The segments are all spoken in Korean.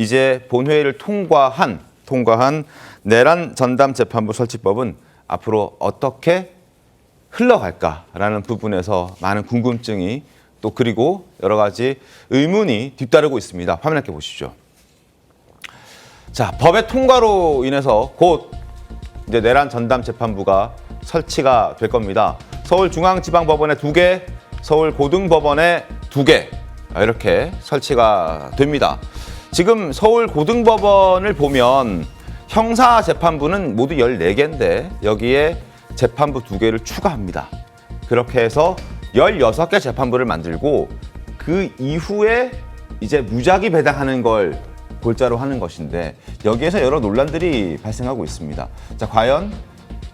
이제 본회의를 통과한 내란 전담 재판부 설치법은 앞으로 어떻게 흘러갈까라는 부분에서 많은 궁금증이 또 그리고 여러 가지 의문이 뒤따르고 있습니다. 화면 함께 보시죠. 자, 법의 통과로 인해서 곧 이제 내란 전담 재판부가 설치가 될 겁니다. 서울중앙지방법원에 2개, 서울고등법원에 2개 이렇게 설치가 됩니다. 지금 서울고등법원을 보면 형사재판부는 모두 14개인데 여기에 재판부 2개를 추가합니다. 그렇게 해서 16개 재판부를 만들고 그 이후에 이제 무작위 배당하는 걸 골자로 하는 것인데 여기에서 여러 논란들이 발생하고 있습니다. 자, 과연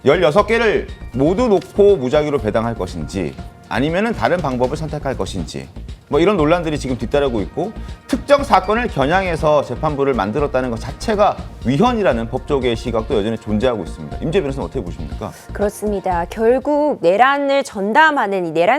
16개를 모두 놓고 무작위로 배당할 것인지 아니면은 다른 방법을 선택할 것인지 뭐 이런 논란들이 지금 뒤따르고 있고 특정 사건을 겨냥해서 재판부를 만들었다는 것 자체가 위헌이라는 법조계의 시각도 여전히 존재하고 있습니다. 임재 변호사는 어떻게 보십니까? 그렇습니다. 결국 내란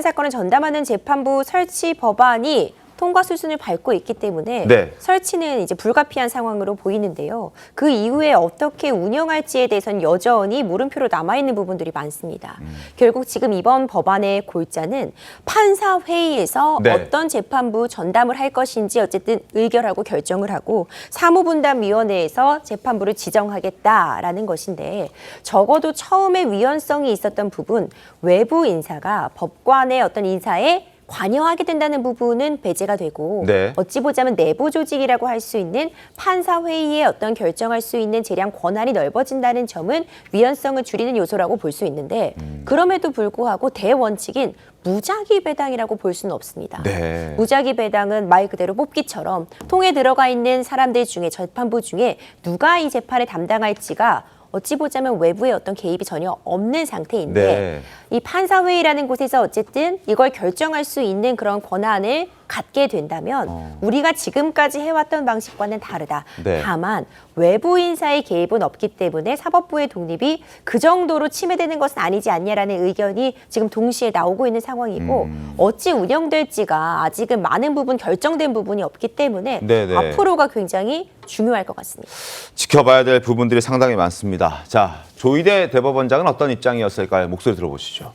사건을 전담하는 재판부 설치 법안이 통과 수순을 밟고 있기 때문에 네. 설치는 이제 불가피한 상황으로 보이는데요. 그 이후에 어떻게 운영할지에 대해서는 여전히 물음표로 남아있는 부분들이 많습니다. 결국 지금 이번 법안의 골자는 판사회의에서 네. 어떤 재판부 전담을 할 것인지 어쨌든 의결하고 결정을 하고 사무분담위원회에서 재판부를 지정하겠다라는 것인데 적어도 처음에 위헌성이 있었던 부분 외부 인사가 법관의 어떤 인사에 관여하게 된다는 부분은 배제가 되고 네. 어찌 보자면 내부 조직이라고 할 수 있는 판사회의에 어떤 결정할 수 있는 재량 권한이 넓어진다는 점은 위헌성을 줄이는 요소라고 볼 수 있는데 그럼에도 불구하고 대원칙인 무작위 배당이라고 볼 수는 없습니다. 네. 무작위 배당은 말 그대로 뽑기처럼 통에 들어가 있는 사람들 중에 재판부 중에 누가 이 재판을 담당할지가 어찌 보자면 외부의 어떤 개입이 전혀 없는 상태인데 네. 이 판사회의라는 곳에서 어쨌든 이걸 결정할 수 있는 그런 권한을 갖게 된다면 우리가 지금까지 해왔던 방식과는 다르다. 네. 다만 외부 인사의 개입은 없기 때문에 사법부의 독립이 그 정도로 침해되는 것은 아니지 않냐라는 의견이 지금 동시에 나오고 있는 상황이고 어찌 운영될지가 아직은 많은 부분 결정된 부분이 없기 때문에 네네. 앞으로가 굉장히 중요할 것 같습니다. 지켜봐야 될 부분들이 상당히 많습니다. 자, 조희대 대법원장은 어떤 입장이었을까요? 목소리 들어보시죠.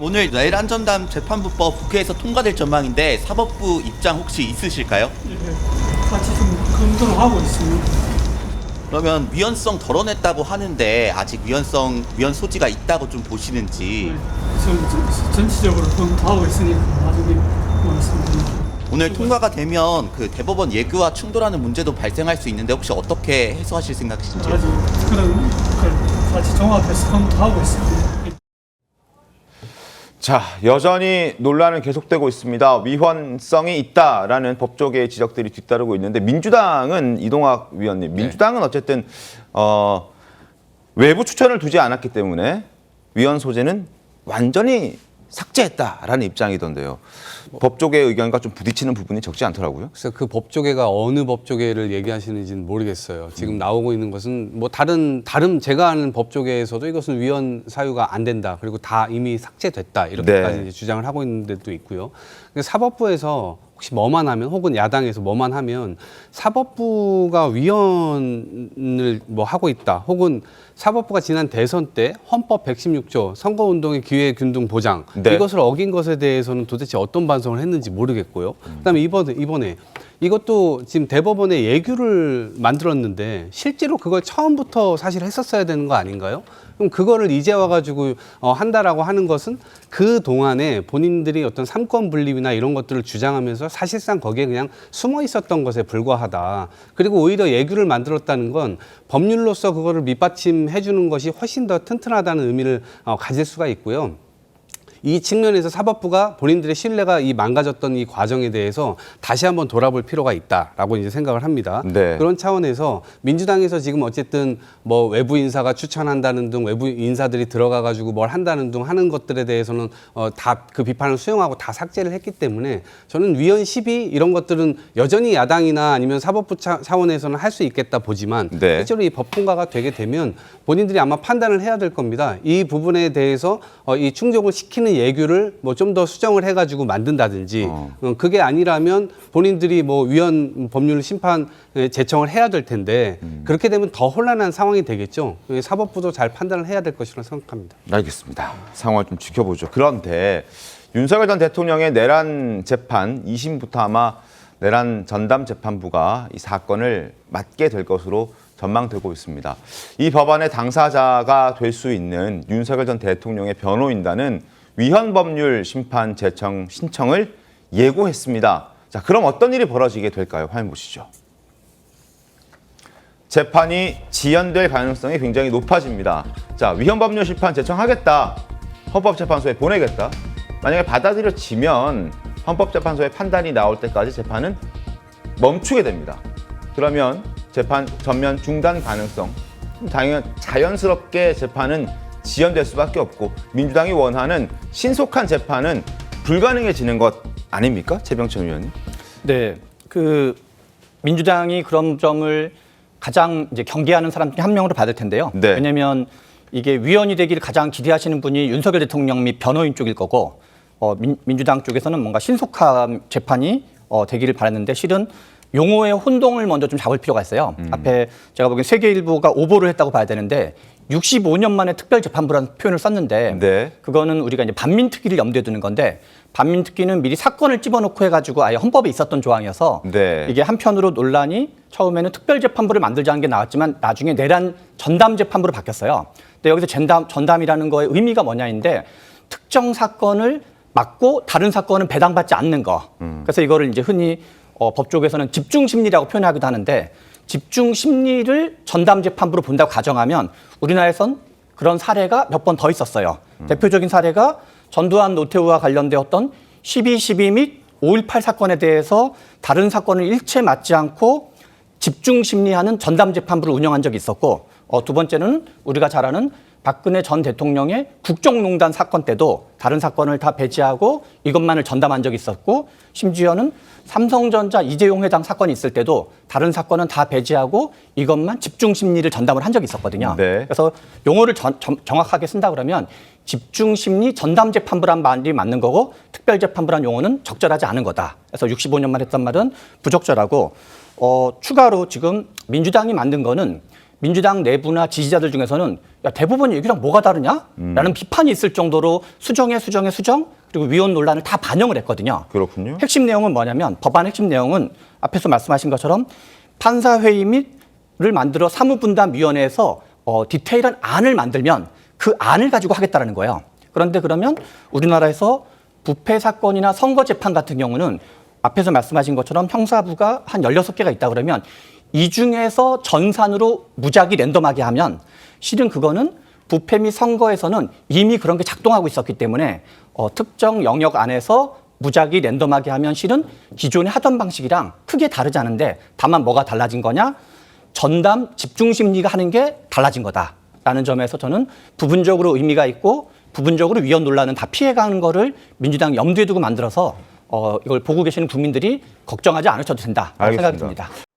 오늘 내란 전담 재판부법 국회에서 통과될 전망인데 사법부 입장 혹시 있으실까요? 예, 같이 좀 검토를 하고 있습니다. 그러면 위헌성 덜어냈다고 하는데 아직 위헌 소지가 있다고 좀 보시는지. 좀 전체적으로 검토하고 있으니까 나중에 말씀드립니다. 오늘 통과가 되면 그 대법원 예규와 충돌하는 문제도 발생할 수 있는데 혹시 어떻게 해소하실 생각이신지요? 아직 그런 걸 같이 종합해서 검토하고 있습니다. 자, 여전히 논란은 계속되고 있습니다. 위헌성이 있다라는 법조계의 지적들이 뒤따르고 있는데 민주당은 이동학 위원님, 민주당은 어쨌든 외부 추천을 두지 않았기 때문에 위헌 소재는 완전히 삭제했다라는 입장이던데요. 법조계의 의견과 좀 부딪히는 부분이 적지 않더라고요. 그래서 그 법조계가 어느 법조계를 얘기하시는지는 모르겠어요. 지금 나오고 있는 것은 뭐 다른 제가 아는 법조계에서도 이것은 위헌 사유가 안 된다. 그리고 다 이미 삭제됐다. 이렇게까지 네. 이제 주장을 하고 있는 데도 있고요. 사법부에서 혹시 뭐만 하면 혹은 야당에서 뭐만 하면 사법부가 위헌을 뭐 하고 있다. 혹은 사법부가 지난 대선 때 헌법 116조 선거운동의 기회균등 보장 네. 이것을 어긴 것에 대해서는 도대체 어떤 반성을 했는지 모르겠고요. 그다음에 이번에 이것도 지금 대법원에 예규를 만들었는데 실제로 그걸 처음부터 사실 했었어야 되는 거 아닌가요? 그럼 그거를 이제 와가지고 한다라고 하는 것은 그 동안에 본인들이 어떤 삼권 분립이나 이런 것들을 주장하면서 사실상 거기에 그냥 숨어 있었던 것에 불과하다. 그리고 오히려 예규를 만들었다는 건 법률로서 그거를 밑받침해 주는 것이 훨씬 더 튼튼하다는 의미를 가질 수가 있고요. 이 측면에서 사법부가 본인들의 신뢰가 이 망가졌던 이 과정에 대해서 다시 한번 돌아볼 필요가 있다라고 이제 생각을 합니다. 네. 그런 차원에서 민주당에서 지금 어쨌든 뭐 외부 인사가 추천한다는 등 외부 인사들이 들어가 가지고 뭘 한다는 등 하는 것들에 대해서는 다 그 비판을 수용하고 다 삭제를 했기 때문에 저는 위헌 시비 이런 것들은 여전히 야당이나 아니면 사법부 차원에서는 할 수 있겠다 보지만 네. 실제로 이 법 통과가 되게 되면 본인들이 아마 판단을 해야 될 겁니다. 이 부분에 대해서 이 충족을 시키는 하나의 예규를 뭐 좀 더 수정을 해가지고 만든다든지 그게 아니라면 본인들이 뭐 위헌 법률 심판 제청을 해야 될 텐데 그렇게 되면 더 혼란한 상황이 되겠죠. 사법부도 잘 판단을 해야 될 것이라고 생각합니다. 알겠습니다. 상황을 좀 지켜보죠. 그런데 윤석열 전 대통령의 내란 재판 2심부터 아마 내란 전담 재판부가 이 사건을 맡게 될 것으로 전망되고 있습니다. 이 법안의 당사자가 될 수 있는 윤석열 전 대통령의 변호인단은 위헌 법률 심판 제청 신청을 예고했습니다. 자, 그럼 어떤 일이 벌어지게 될까요? 화면 보시죠. 재판이 지연될 가능성이 굉장히 높아집니다. 자, 위헌 법률 심판 제청하겠다. 헌법재판소에 보내겠다. 만약에 받아들여지면 헌법재판소의 판단이 나올 때까지 재판은 멈추게 됩니다. 그러면 재판 전면 중단 가능성, 당연 자연스럽게 재판은 지연될 수밖에 없고 민주당이 원하는 신속한 재판은 불가능해지는 것 아닙니까? 최병천 의원님. 네, 그 민주당이 그런 점을 가장 이제 경계하는 사람 중에 한 명으로 받을 텐데요. 네. 왜냐하면 이게 위헌이 되기를 가장 기대하시는 분이 윤석열 대통령 및 변호인 쪽일 거고 민주당 쪽에서는 뭔가 신속한 재판이 되기를 바랐는데 실은 용어의 혼동을 먼저 좀 잡을 필요가 있어요. 앞에 제가 보기엔 세계일보가 오보를 했다고 봐야 되는데 65년 만에 특별재판부라는 표현을 썼는데 네. 그거는 우리가 이제 반민특위를 염두에 두는 건데 반민특위는 미리 사건을 집어넣고 해가지고 아예 헌법에 있었던 조항이어서 네. 이게 한편으로 논란이 처음에는 특별재판부를 만들자는 게 나왔지만 나중에 내란 전담재판부로 바뀌었어요. 근데 여기서 전담이라는 거의 의미가 뭐냐인데 특정 사건을 막고 다른 사건은 배당받지 않는 거. 그래서 이거를 이제 흔히 법조계에서는 집중심리라고 표현하기도 하는데 집중심리를 전담재판부로 본다고 가정하면 우리나라에선 그런 사례가 몇 번 더 있었어요. 대표적인 사례가 전두환 노태우와 관련되었던 12.12 및 5.18 사건에 대해서 다른 사건을 일체 맞지 않고 집중심리하는 전담재판부를 운영한 적이 있었고 두 번째는 우리가 잘 아는 박근혜 전 대통령의 국정농단 사건 때도 다른 사건을 다 배제하고 이것만을 전담한 적이 있었고 심지어는 삼성전자 이재용 회장 사건이 있을 때도 다른 사건은 다 배제하고 이것만 집중심리를 전담을 한 적이 있었거든요. 네. 그래서 용어를 정확하게 쓴다 그러면 집중심리 전담재판부란 말이 맞는 거고 특별재판부란 용어는 적절하지 않은 거다. 그래서 65년만 했던 말은 부적절하고 추가로 지금 민주당이 만든 거는 민주당 내부나 지지자들 중에서는 야, 대법원 얘기랑 뭐가 다르냐라는 비판이 있을 정도로 수정 그리고 위헌 논란을 다 반영을 했거든요. 그렇군요. 핵심 내용은 뭐냐면 법안 핵심 내용은 앞에서 말씀하신 것처럼 판사회의 및을 만들어 사무분담위원회에서 디테일한 안을 만들면 그 안을 가지고 하겠다라는 거예요. 그런데 그러면 우리나라에서 부패 사건이나 선거 재판 같은 경우는 앞에서 말씀하신 것처럼 형사부가 한 16개가 있다 그러면 이 중에서 전산으로 무작위 랜덤하게 하면 실은 그거는 부패 및 선거에서는 이미 그런 게 작동하고 있었기 때문에 특정 영역 안에서 무작위 랜덤하게 하면 실은 기존에 하던 방식이랑 크게 다르지 않은데 다만 뭐가 달라진 거냐? 전담 집중심리가 하는 게 달라진 거다라는 점에서 저는 부분적으로 의미가 있고 부분적으로 위헌 논란은 다 피해가는 거를 민주당이 염두에 두고 만들어서 이걸 보고 계시는 국민들이 걱정하지 않으셔도 된다 생각이 듭니다. 알겠습니다.